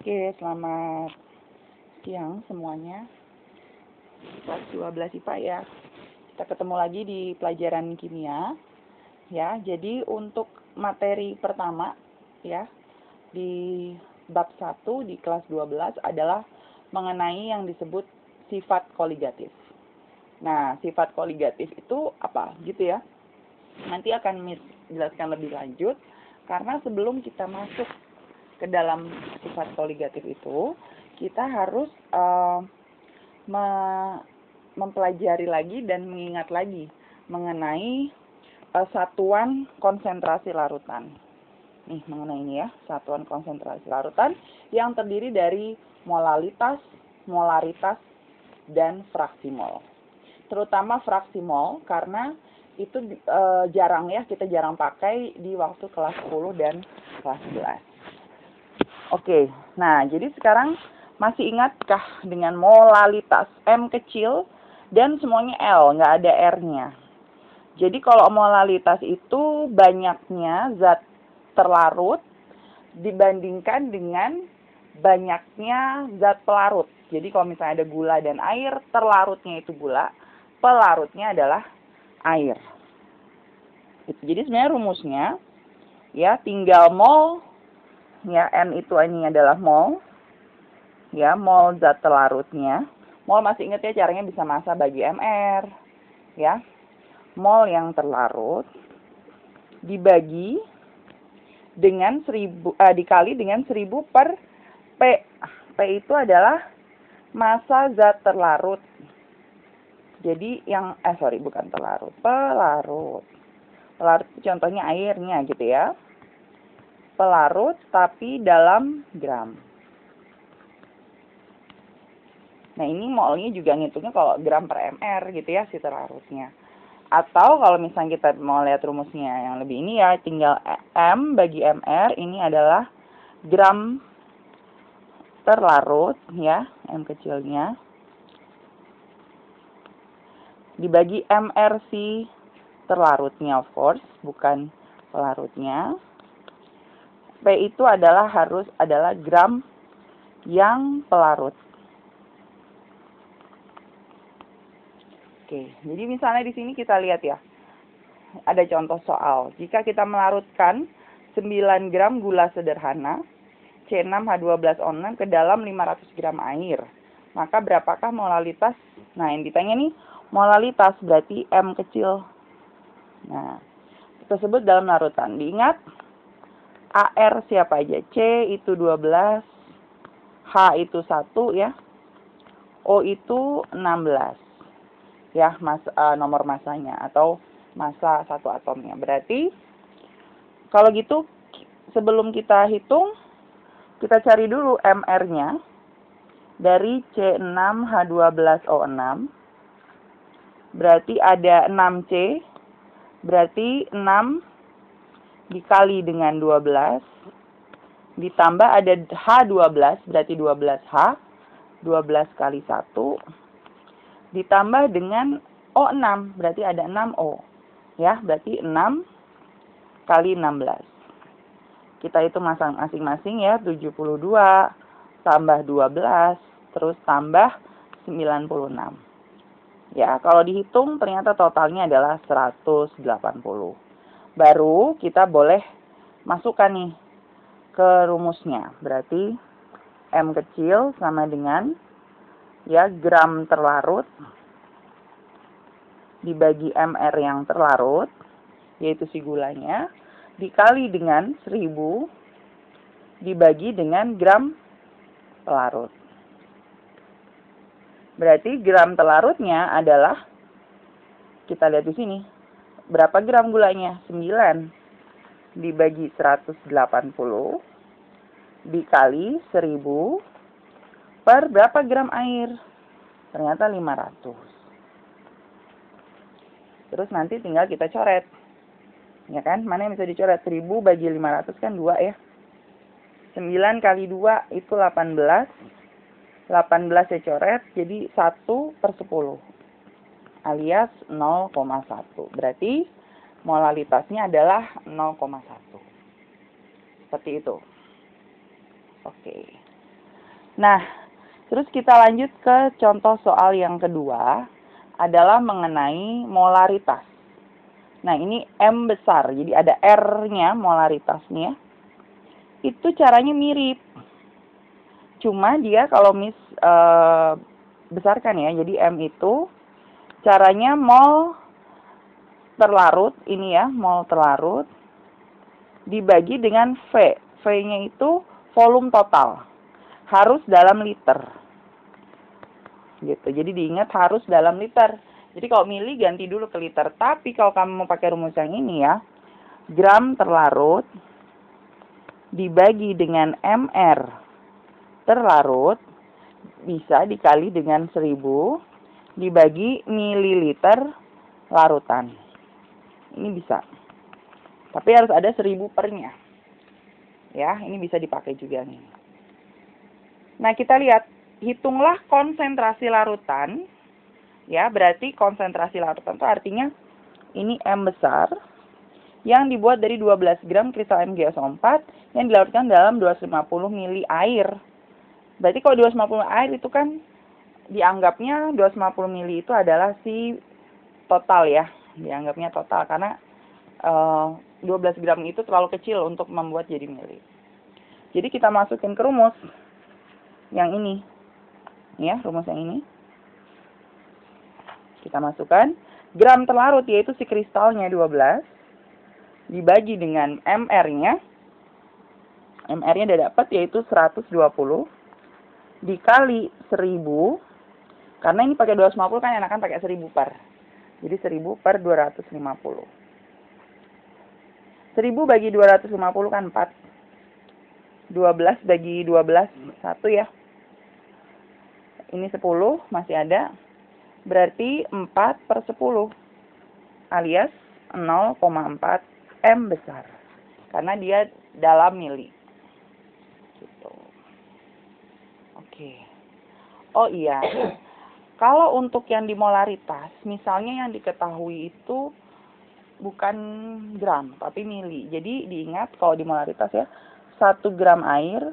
Oke, selamat siang semuanya. Kelas 12 IPA ya. Kita ketemu lagi di pelajaran kimia. Ya, jadi untuk materi pertama ya di bab 1 di kelas 12 adalah mengenai yang disebut sifat koligatif. Nah, sifat koligatif itu apa gitu ya? Nanti akan jelaskan lebih lanjut karena sebelum kita masuk ke dalam sifat koligatif itu, kita harus mempelajari lagi dan mengingat lagi mengenai satuan konsentrasi larutan. Nih, mengenai ini ya, satuan konsentrasi larutan yang terdiri dari molalitas, molaritas, dan fraksi mol. Terutama fraksi mol karena itu jarang ya, kita jarang pakai di waktu kelas 10 dan kelas 11. Oke, nah jadi sekarang masih ingatkah dengan molalitas M kecil dan semuanya L, nggak ada R-nya. Jadi kalau molalitas itu banyaknya zat terlarut dibandingkan dengan banyaknya zat pelarut. Jadi kalau misalnya ada gula dan air, terlarutnya itu gula, pelarutnya adalah air. Jadi sebenarnya rumusnya ya tinggal mol. Ya, N itu ini adalah mol. Ya, mol zat terlarutnya. Mol masih ingat ya caranya bisa massa bagi MR. Ya. Mol yang terlarut dibagi dengan 1000 dikali dengan 1000 per P. P itu adalah massa zat terlarut. Jadi yang bukan terlarut, pelarut. Pelarut contohnya airnya gitu ya. Pelarut tapi dalam gram. Nah, ini molnya juga ngitungnya kalau gram per mr gitu ya si terlarutnya. Atau kalau misalnya kita mau lihat rumusnya yang lebih ini ya tinggal M bagi mr ini adalah gram terlarut ya, M kecilnya dibagi mr si terlarutnya of course, bukan pelarutnya. P itu adalah gram yang pelarut. Oke, jadi misalnya di sini kita lihat ya. Ada contoh soal. Jika kita melarutkan 9 gram gula sederhana C6H12O6 ke dalam 500 gram air, maka berapakah molalitas? Nah, yang ditanya nih, molalitas berarti M kecil. Nah, tersebut dalam larutan. Diingat AR siapa aja? C itu 12, H itu 1 ya, O itu 16. Ya, nomor masanya atau massa satu atomnya. Berarti kalau gitu sebelum kita hitung, kita cari dulu MR-nya dari C6H12O6. Berarti ada 6C. Berarti 6 dikali dengan 12 ditambah ada H12 berarti 12H 12 kali 1 ditambah dengan O6 berarti ada 6O ya, berarti 6 kali 16 kita hitung masing-masing ya, 72 tambah 12 terus tambah 96 ya. Kalau dihitung ternyata totalnya adalah 180. Baru kita boleh masukkan nih ke rumusnya. Berarti M kecil sama dengan ya gram terlarut dibagi MR yang terlarut, yaitu si gulanya, dikali dengan 1000 dibagi dengan gram pelarut. Berarti gram telarutnya adalah, kita lihat di sini, berapa gram gulanya? 9 dibagi 180 dikali 1000 per berapa gram air? Ternyata 500. Terus nanti tinggal kita coret. Ya kan? Mana yang bisa dicoret? 1000 bagi 500 kan 2 ya. 9 kali 2 itu 18. 18 saya coret jadi 1/10. Alias 0,1. Berarti molalitasnya adalah 0,1. Seperti itu. Oke. Nah, terus kita lanjut ke contoh soal yang kedua, adalah mengenai molaritas. Nah, ini M besar, jadi ada R-nya, molaritasnya. Itu caranya mirip. Cuma dia kalau besarkan ya, jadi M itu caranya mol terlarut, ini ya, mol terlarut, dibagi dengan V. V-nya itu volume total. Harus dalam liter. Gitu, jadi diingat harus dalam liter. Jadi kalau mili ganti dulu ke liter. Tapi kalau kamu mau pakai rumus yang ini ya, gram terlarut dibagi dengan mr terlarut bisa dikali dengan 1000 dibagi mililiter larutan. Ini bisa. Tapi harus ada 1000 pernya. Ya, ini bisa dipakai juga nih. Nah, kita lihat, hitunglah konsentrasi larutan. Ya, berarti konsentrasi larutan itu artinya ini M besar yang dibuat dari 12 gram kristal MgSO4 yang dilarutkan dalam 250 mili air. Berarti kalau 250 air itu kan dianggapnya 250 mili itu adalah si total ya. Dianggapnya total karena 12 gram itu terlalu kecil untuk membuat jadi mili. Jadi kita masukin ke rumus yang ini. Ya, rumus yang ini. Kita masukkan gram terlarut yaitu si kristalnya 12 dibagi dengan mr-nya. mr-nya udah dapat yaitu 120 dikali 1000. Karena ini pakai 250 kan enakan pakai 1000 per. Jadi 1000 per 250. 1000 bagi 250 kan 4. 12 bagi 12 1 ya. Ini 10 masih ada. Berarti 4 per 10 alias 0,4 M besar. Karena dia dalam mili. Gitu. Oke. Oh iya. Kalau untuk yang di molaritas, misalnya yang diketahui itu bukan gram, tapi mili. Jadi diingat kalau di molaritas ya, 1 gram air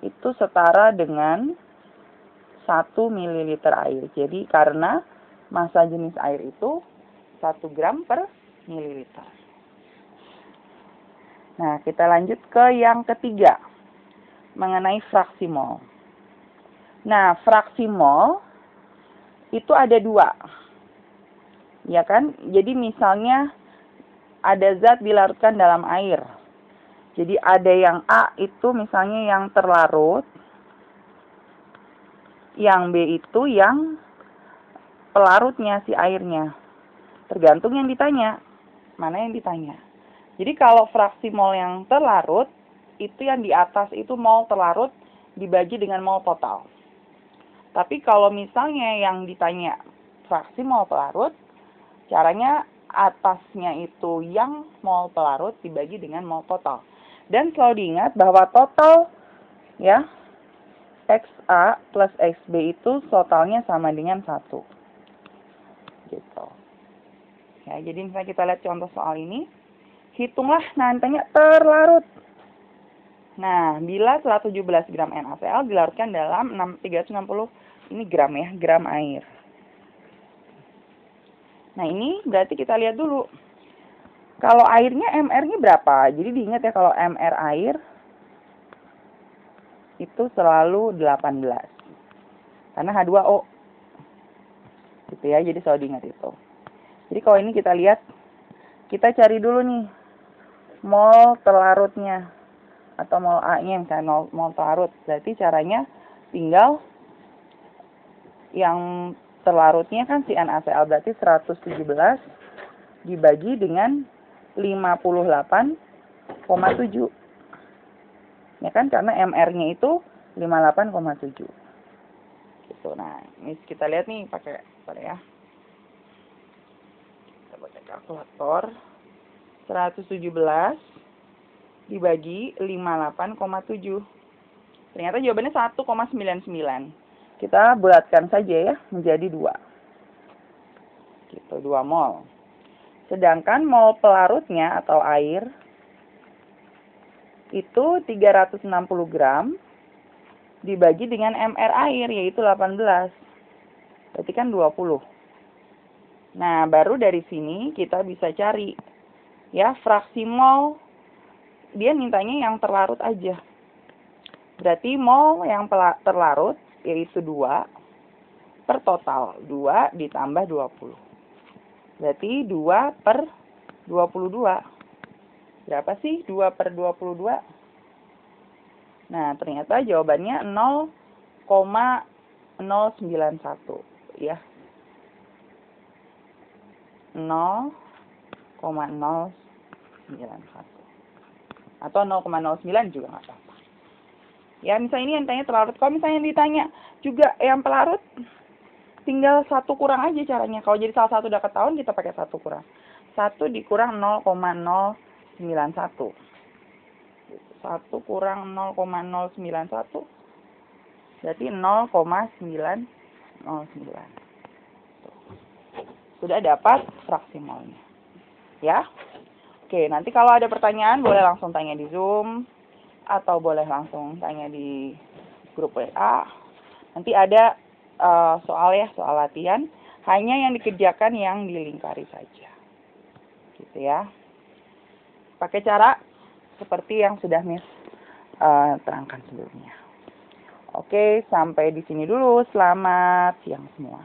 itu setara dengan 1 mililiter air. Jadi karena massa jenis air itu 1 gram per mililiter. Nah, kita lanjut ke yang ketiga. Mengenai fraksi mol. Nah, fraksi mol itu ada 2. Ya kan? Jadi misalnya ada zat dilarutkan dalam air. Jadi ada yang A itu misalnya yang terlarut. Yang B itu yang pelarutnya si airnya. Tergantung yang ditanya. Mana yang ditanya. Jadi kalau fraksi mol yang terlarut, itu yang di atas itu mol terlarut dibagi dengan mol total. Tapi kalau misalnya yang ditanya fraksi mol pelarut, caranya atasnya itu yang mol pelarut dibagi dengan mol total. Dan selalu diingat bahwa total ya XA plus XB itu totalnya sama dengan 1. Gitu. Ya, jadi misalnya kita lihat contoh soal ini. Hitunglah nantinya terlarut. Nah, bila 117 gram NaCl dilarutkan dalam 360 ini gram ya, gram air. Nah, ini berarti kita lihat dulu. Kalau airnya MR-nya berapa? Jadi diingat ya kalau MR air itu selalu 18. Karena H2O. Gitu ya, jadi selalu diingat itu. Jadi kalau ini kita lihat, kita cari dulu nih mol terlarutnya. Atau mol A-nya misalnya mol terlarut. Berarti caranya tinggal yang terlarutnya kan si NaCl berarti 117 dibagi dengan 58,7. Ya kan karena MR-nya itu 58,7. Gitu. Nah, ini kita lihat nih pakai apa ya? Kita pakai kalkulator. 117 dibagi 58,7. Ternyata jawabannya 1,99. Kita bulatkan saja ya menjadi 2. Gitu, 2 mol. Sedangkan mol pelarutnya atau air itu 360 gram dibagi dengan MR air, yaitu 18. Berarti kan 20. Nah, baru dari sini kita bisa cari ya fraksi mol. Dia mintanya yang terlarut aja. Berarti mol yang terlarut yaitu 2 per total. 2 ditambah 20. Berarti 2 per 22. Berapa sih 2 per 22? Nah, ternyata jawabannya 0,091 ya. 0,091 atau 0,09 juga nggak apa-apa. Ya, misalnya ini yang tanya terlarut. Kalau misalnya ditanya juga yang pelarut, tinggal 1 kurang aja caranya. Kalau jadi salah satu udah ketahuan, kita pakai 1 kurang. 1 dikurang 0,091. 1 kurang 0,091 berarti 0,909. Sudah dapat fraksi molnya. Ya. Oke, nanti kalau ada pertanyaan boleh langsung tanya di Zoom atau boleh langsung tanya di grup WA. Nanti ada soal latihan, hanya yang dikerjakan yang dilingkari saja. Gitu ya. Pakai cara seperti yang sudah Miss terangkan sebelumnya. Oke, sampai di sini dulu. Selamat siang semua.